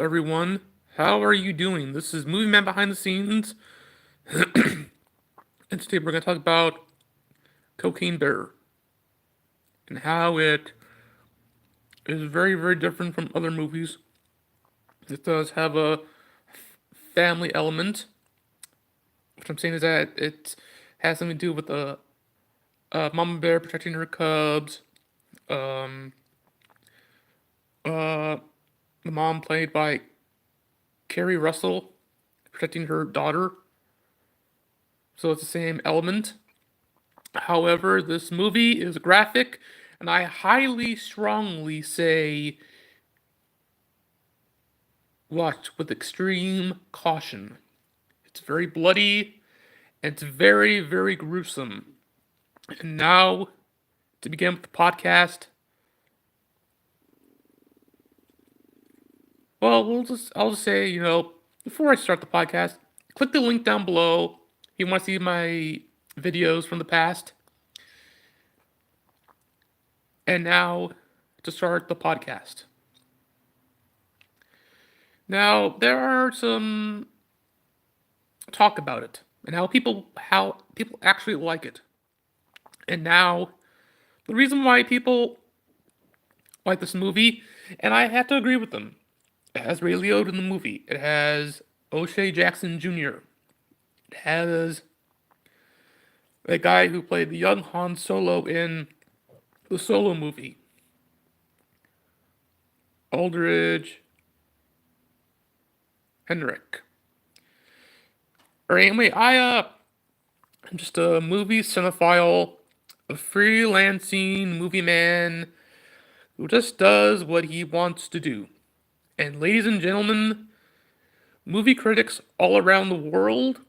everyone. How are you doing? This is Movie Man Behind the Scenes, and today we're going to talk about Cocaine Bear and how it is very, very different from other movies. It does have a family element. What I'm saying is that it has something to do with a mama bear protecting her cubs. Um, uh, the mom played by Carrie Russell protecting her daughter. So it's the same element. However, this movie is graphic, and I highly strongly say watch with extreme caution. It's very bloody, and it's very, very gruesome. And now, to begin with the podcast, I'll just say, before I start the podcast, click the link down below if you want to see my videos from the past. And now, to start the podcast. Now, there are some talk about it and how people actually like it. And now, the reason why people like this movie, and I have to agree with them, it has Ray Liotta in the movie. It has O'Shea Jackson Jr. It has the guy who played the young Han Solo in the Solo movie, Aldridge Henrik. Or anyway, I'm just a movie cinephile, a freelancing movie man who just does what he wants to do. And ladies and gentlemen, movie critics all around the world,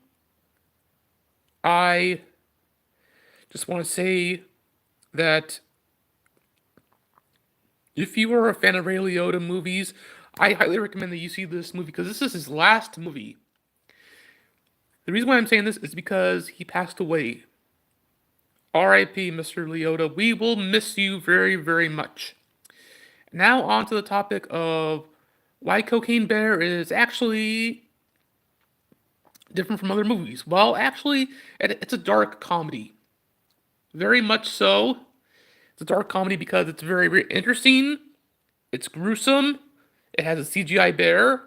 I just want to say that if you are a fan of Ray Liotta movies, I highly recommend that you see this movie because this is his last movie. The reason why I'm saying this is because he passed away. R.I.P. Mr. Liotta. We will miss you very, very much. Now on to the topic of why Cocaine Bear is actually different from other movies. Well, actually, it's a dark comedy. Very much so. It's a dark comedy because it's very, very interesting. It's gruesome. It has a CGI bear.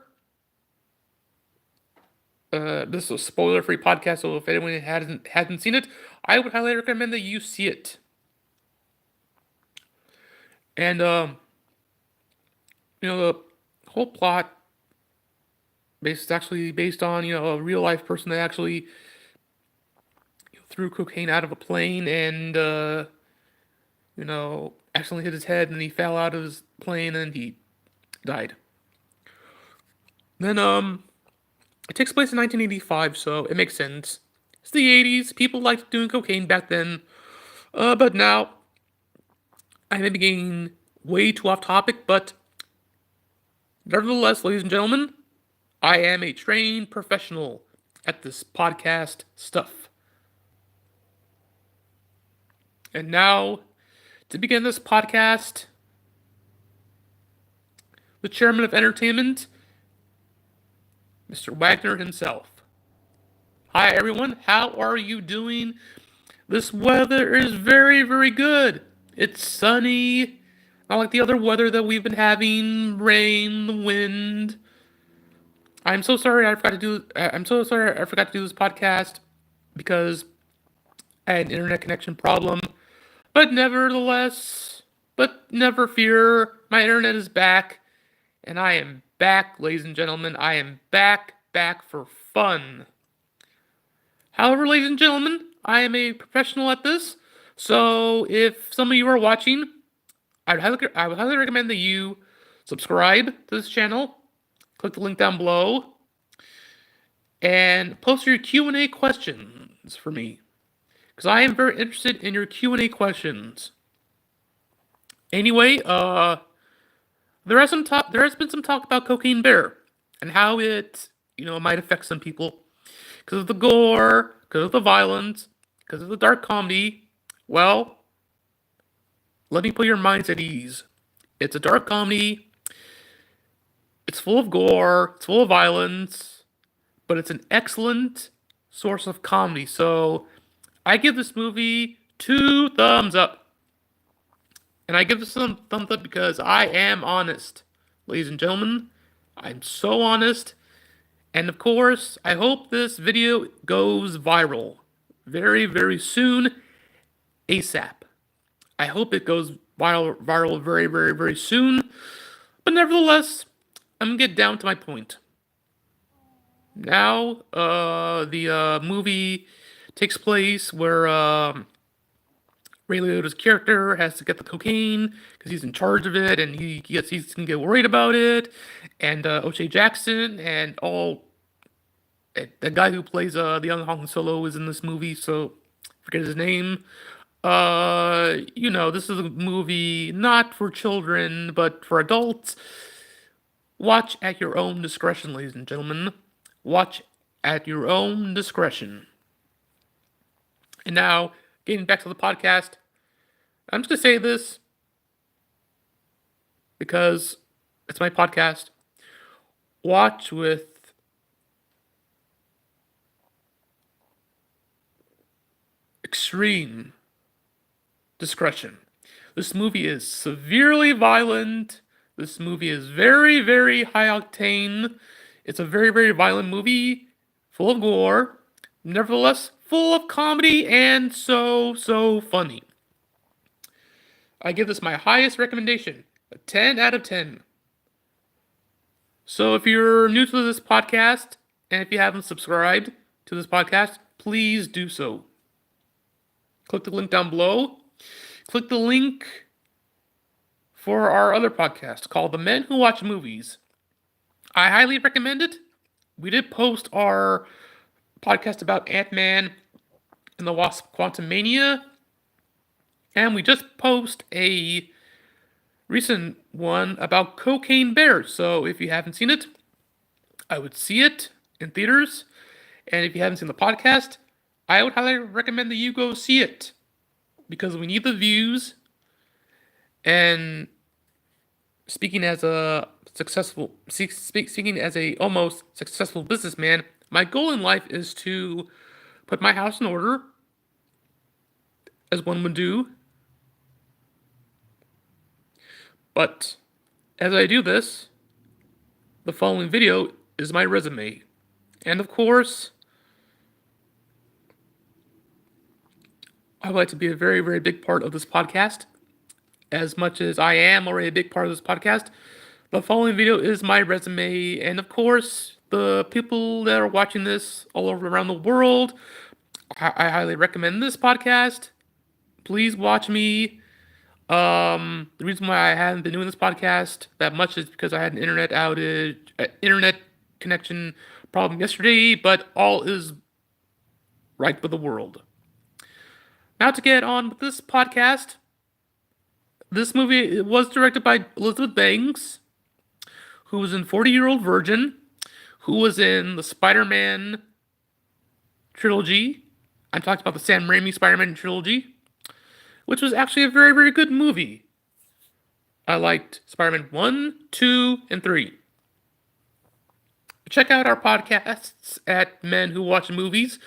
This is a spoiler-free podcast, so if anyone hasn't seen it, I would highly recommend that you see it. And the whole plot is actually based on a real life person that actually threw cocaine out of a plane and accidentally hit his head and he fell out of his plane and he died. Then it takes place in 1985, so it makes sense. It's the 80s. People liked doing cocaine back then. But now, I may be getting way too off topic, but nevertheless, ladies and gentlemen, I am a trained professional at this podcast stuff. And now, to begin this podcast, the chairman of entertainment, Mr. Wagner himself. Hi everyone, how are you doing? This weather is very, very good. It's sunny, not like the other weather that we've been having, rain, the wind. I'm so sorry I forgot to do this podcast because I had an internet connection problem. But never fear, my internet is back, and I am back, ladies and gentlemen. I am back for fun. However, ladies and gentlemen, I am a professional at this, so if some of you are watching, I would highly recommend that you subscribe to this channel, click the link down below, and post your Q&A questions for me, because I am very interested in your Q&A questions. Anyway, there has been some talk about Cocaine Bear and how it, might affect some people because of the gore, because of the violence, because of the dark comedy. Well, let me put your minds at ease. It's a dark comedy. It's full of gore, it's full of violence, but it's an excellent source of comedy. So I give this movie 2 thumbs up. And I give this a thumbs up because I am honest. Ladies and gentlemen, I'm so honest. And of course, I hope this video goes viral very, very soon, ASAP. I hope it goes viral very, very, very soon. But nevertheless, I'm gonna get down to my point. Now, the movie takes place where Ray Liotta's character has to get the cocaine because he's in charge of it, and he's gonna get worried about it. And O'Shea Jackson and all the guy who plays the young Han Solo is in this movie, so forget his name. This is a movie not for children, but for adults. Watch at your own discretion, ladies and gentlemen. Watch at your own discretion. And now, getting back to the podcast, I'm just going to say this because it's my podcast. Watch with extreme discretion. This movie is severely violent. This movie is very, very high octane. It's a very, very violent movie, full of gore, nevertheless full of comedy and so funny. I give this my highest recommendation, a 10 out of 10. So if you're new to this podcast, and if you haven't subscribed to this podcast, please do so. Click the link down below. Click the link for our other podcast called The Men Who Watch Movies. I highly recommend it. We did post our podcast about Ant-Man and the Wasp: Quantumania, and we just post a recent one about Cocaine Bear. So if you haven't seen it, I would see it in theaters. And if you haven't seen the podcast, I would highly recommend that you go see it, because we need the views. And speaking as a almost successful businessman, my goal in life is to put my house in order, as one would do. But as I do this, the following video is my resume. And of course, I would like to be a very, very big part of this podcast. As much as I am already a big part of this podcast, the following video is my resume. And of course, the people that are watching this all over around the world, I highly recommend this podcast. Please watch me. The reason why I haven't been doing this podcast that much is because I had an internet outage, internet connection problem yesterday, but all is right with the world. Now to get on with this podcast. This movie was directed by Elizabeth Banks, who was in 40-Year-Old Virgin, who was in the Spider-Man trilogy. I'm talking about the Sam Raimi Spider-Man trilogy, which was actually a very, very good movie. I liked Spider-Man 1, 2, and 3. Check out our podcasts at Men Who Watch Movies.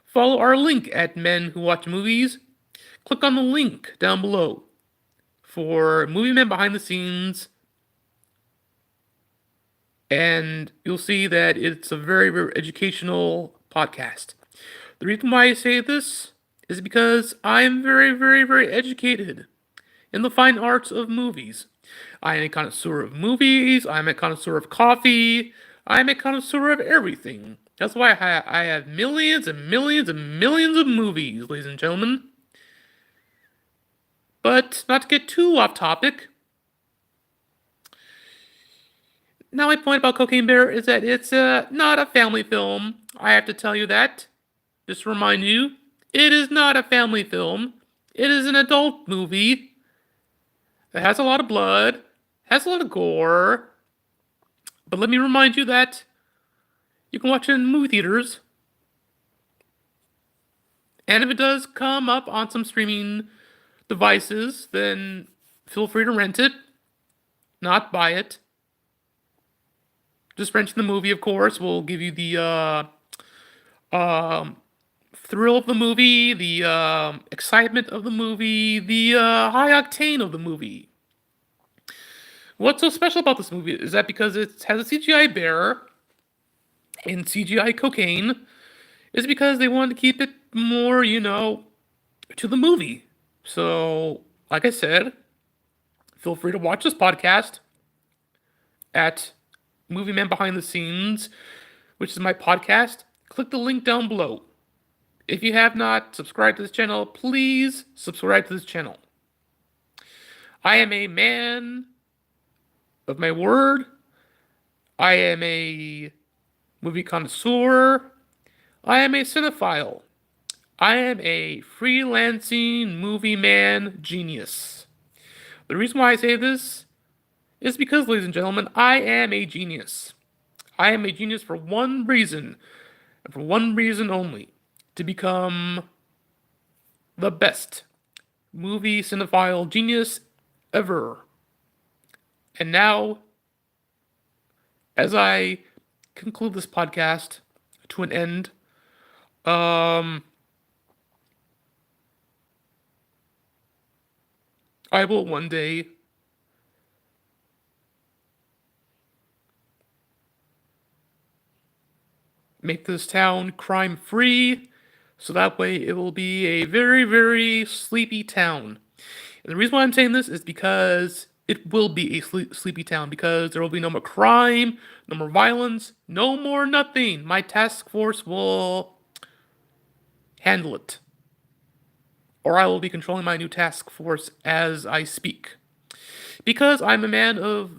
Follow our link at Men Who Watch Movies. Click on the link down below for Movie Men Behind the Scenes. And you'll see that it's a very, very educational podcast. The reason why I say this is because I am very, very, very educated in the fine arts of movies. I am a connoisseur of movies. I am a connoisseur of coffee. I am a connoisseur of everything. That's why I have millions and millions and millions of movies, ladies and gentlemen. But not to get too off topic. Now, my point about Cocaine Bear is that it's not a family film. I have to tell you that. Just to remind you, it is not a family film. It is an adult movie. It has a lot of blood, has a lot of gore. But let me remind you that you can watch it in movie theaters. And if it does come up on some streaming devices, then feel free to rent it, not buy it. Just renting the movie, of course, will give you the um, thrill of the movie, the excitement of the movie, the high octane of the movie. What's so special about this movie is that because it has a CGI bear and CGI cocaine, is because they wanted to keep it more, to the movie. So, like I said, feel free to watch this podcast at Movie Man Behind the Scenes, which is my podcast. Click the link down below. If you have not subscribed to this channel, please subscribe to this channel. I am a man of my word. I am a movie connoisseur. I am a cinephile. I am a freelancing movie man genius. The reason why I say this is because, ladies and gentlemen, I am a genius. I am a genius for one reason, and for one reason only: to become the best movie cinephile genius ever. And now, as I conclude this podcast to an end, I will one day make this town crime free, so that way it will be a very, very sleepy town. And the reason why I'm saying this is because it will be a sleepy town, because there will be no more crime, no more violence, no more nothing. My task force will handle it. Or I will be controlling my new task force as I speak. Because I'm a man of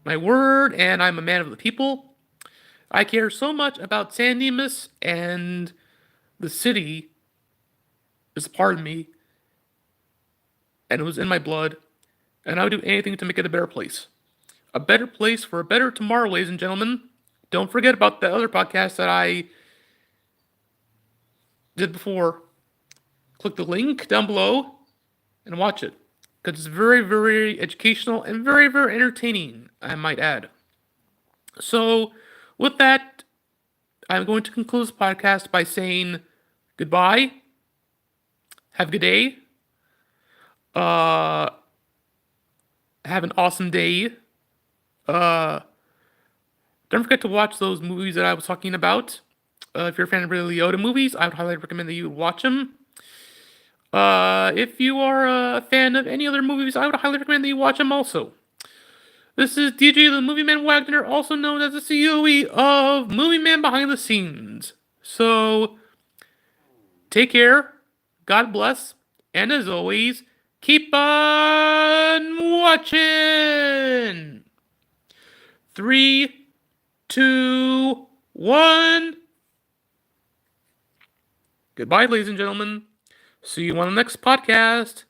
my word and I'm a man of the people, I care so much about San Dimas, and the city is a part of me, and it was in my blood, and I would do anything to make it a better place. A better place for a better tomorrow, ladies and gentlemen. Don't forget about the other podcast that I did before. Click the link down below and watch it, because it's very, very educational and very, very entertaining, I might add. So, with that, I'm going to conclude this podcast by saying goodbye. Have a good day. Have an awesome day. Don't forget to watch those movies that I was talking about. If you're a fan of Ray Liotta movies, I would highly recommend that you watch them. If you are a fan of any other movies, I would highly recommend that you watch them also. This is DJ the Movie Man Wagner, also known as the COE of Movie Man Behind the Scenes. So, take care, God bless, and as always, keep on watching! 3, 2, 1. Goodbye, ladies and gentlemen. See you on the next podcast.